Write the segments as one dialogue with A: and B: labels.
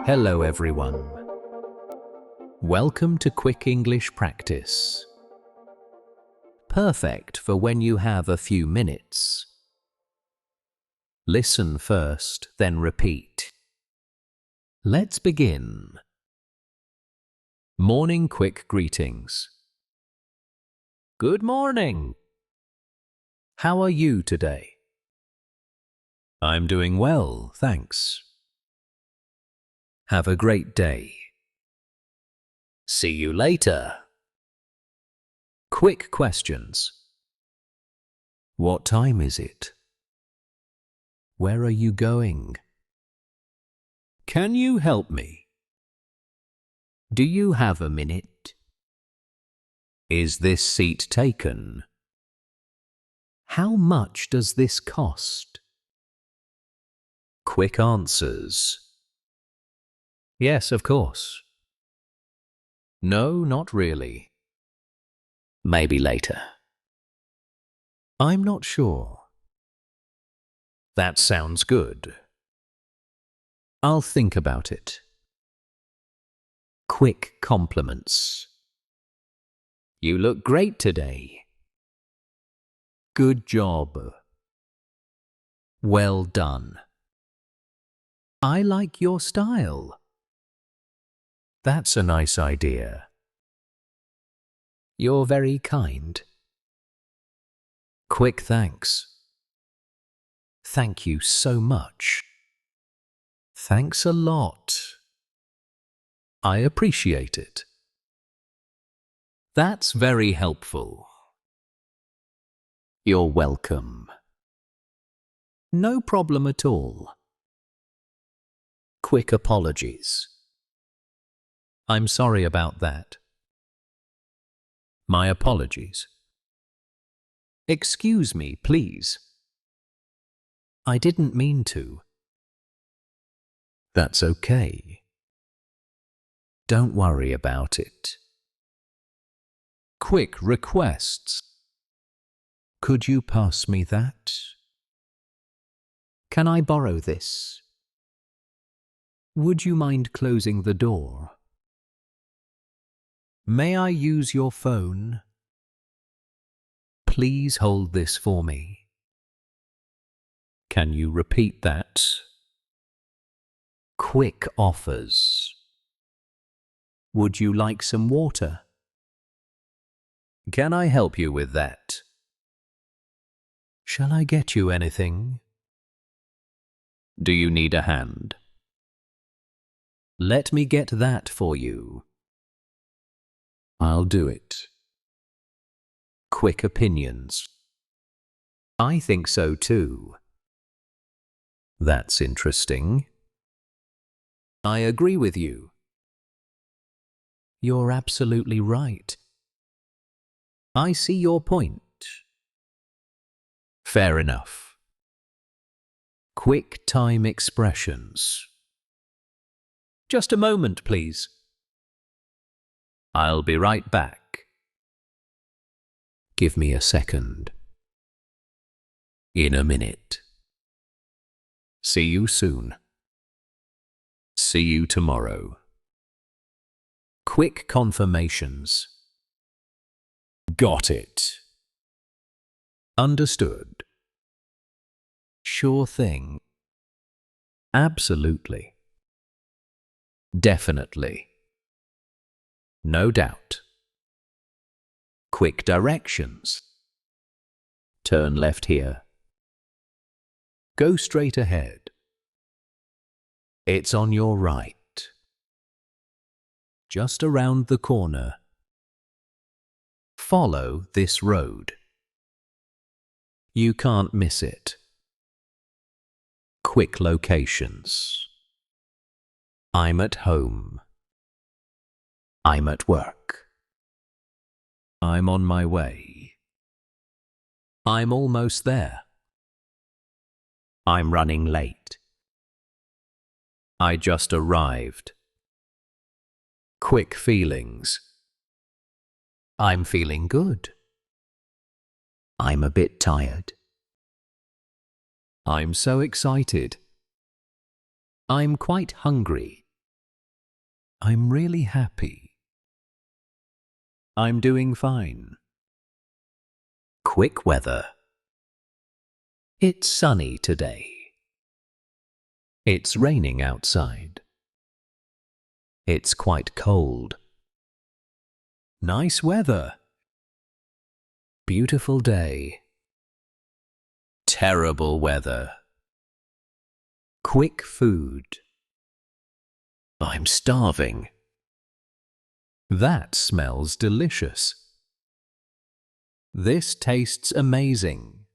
A: Hello everyone. Welcome to Quick English Practice. Perfect for when you have a few minutes. Listen first, then repeat. Let's begin. Morning quick greetings. Good morning. How are you today? I'm doing well, thanks. Have a great day. See you later. Quick questions. What time is it? Where are you going? Can you help me? Do you have a minute? Is this seat taken? How much does this cost? Quick answers. Yes, of course. No, not really. Maybe later. I'm not sure. That sounds good. I'll think about it. Quick compliments. You look great today. Good job. Well done. I like your style. That's a nice idea. You're very kind. Quick thanks. Thank you so much. Thanks a lot. I appreciate it. That's very helpful. You're welcome. No problem at all. Quick apologies. I'm sorry about that. My apologies. Excuse me, please. I didn't mean to. That's okay. Don't worry about it. Quick requests. Could you pass me that? Can I borrow this? Would you mind closing the door? May I use your phone? Please hold this for me. Can you repeat that? Quick offers. Would you like some water? Can I help you with that? Shall I get you anything? Do you need a hand? Let me get that for you. I'll do it. Quick opinions. I think so too. That's interesting. I agree with you. You're absolutely right. I see your point. Fair enough. Quick time expressions. Just a moment, please. I'll be right back. Give me a second. In a minute. See you soon. See you tomorrow. Quick confirmations. Got it. Understood. Sure thing. Absolutely. Definitely. No doubt. Quick directions. Turn left here. Go straight ahead. It's on your right. Just around the corner. Follow this road. You can't miss it. Quick locations. I'm at home. I'm at work. I'm on my way. I'm almost there. I'm running late. I just arrived. Quick feelings. I'm feeling good. I'm a bit tired. I'm so excited. I'm quite hungry. I'm really happy. I'm doing fine. Quick weather. It's sunny today. It's raining outside. It's quite cold. Nice weather. Beautiful day. Terrible weather. Quick food. I'm starving. That smells delicious. This tastes amazing.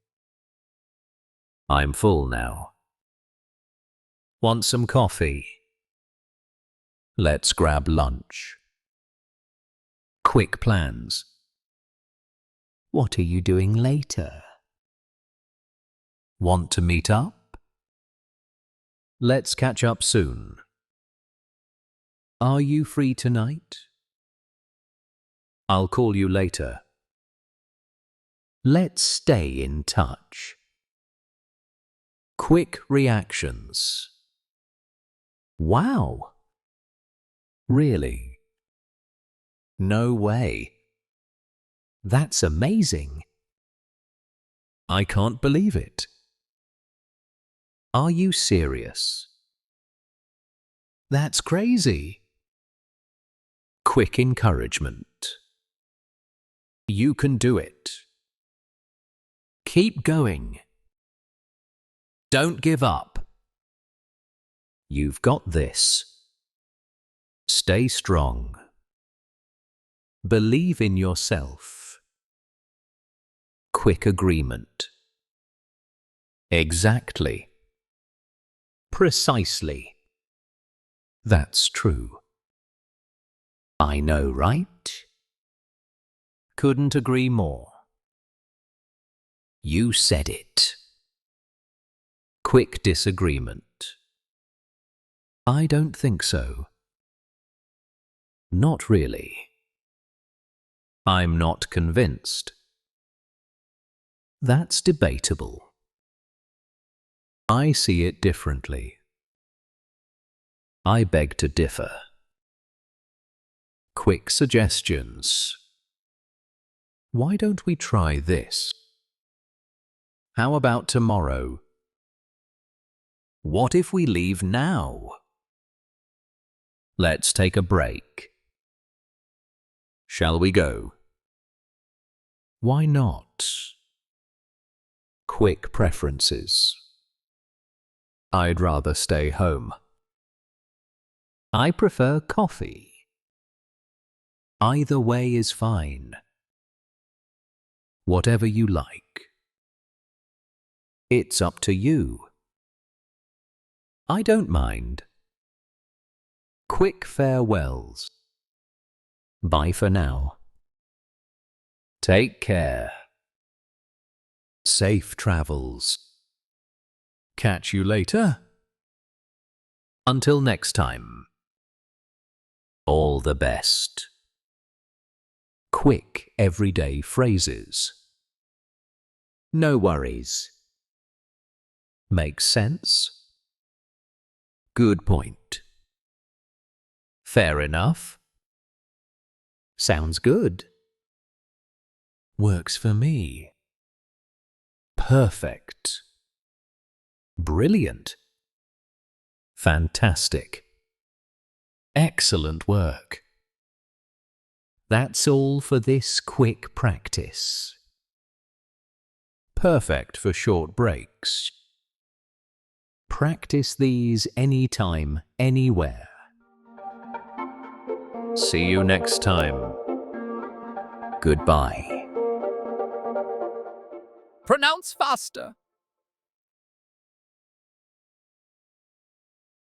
A: I'm full now. Want some coffee? Let's grab lunch. Quick plans. What are you doing later? Want to meet up? Let's catch up soon. Are you free tonight? I'll call you later. Let's stay in touch. Quick reactions. Wow! Really? No way. That's amazing. I can't believe it. Are you serious? That's crazy. Quick encouragement. You can do it. Keep going. Don't give up. You've got this. Stay strong. Believe in yourself. Quick agreement. Exactly. Precisely. That's true. I know, right? Couldn't agree more. You said it. Quick disagreement. I don't think so. Not really. I'm not convinced. That's debatable. I see it differently. I beg to differ. Quick suggestions. Why don't we try this? How about tomorrow? What if we leave now? Let's take a break. Shall we go? Why not? Quick preferences. I'd rather stay home. I prefer coffee. Either way is fine. Whatever you like. It's up to you. I don't mind. Quick farewells. Bye for now. Take care. Safe travels. Catch you later. Until next time. All the best. Quick everyday phrases. No worries. Makes sense? Good point. Fair enough. Sounds good. Works for me. Perfect. Brilliant. Fantastic. Excellent work. That's all for this quick practice. Perfect for short breaks. Practice these anytime, anywhere. See you next time. Goodbye.
B: Pronounce faster.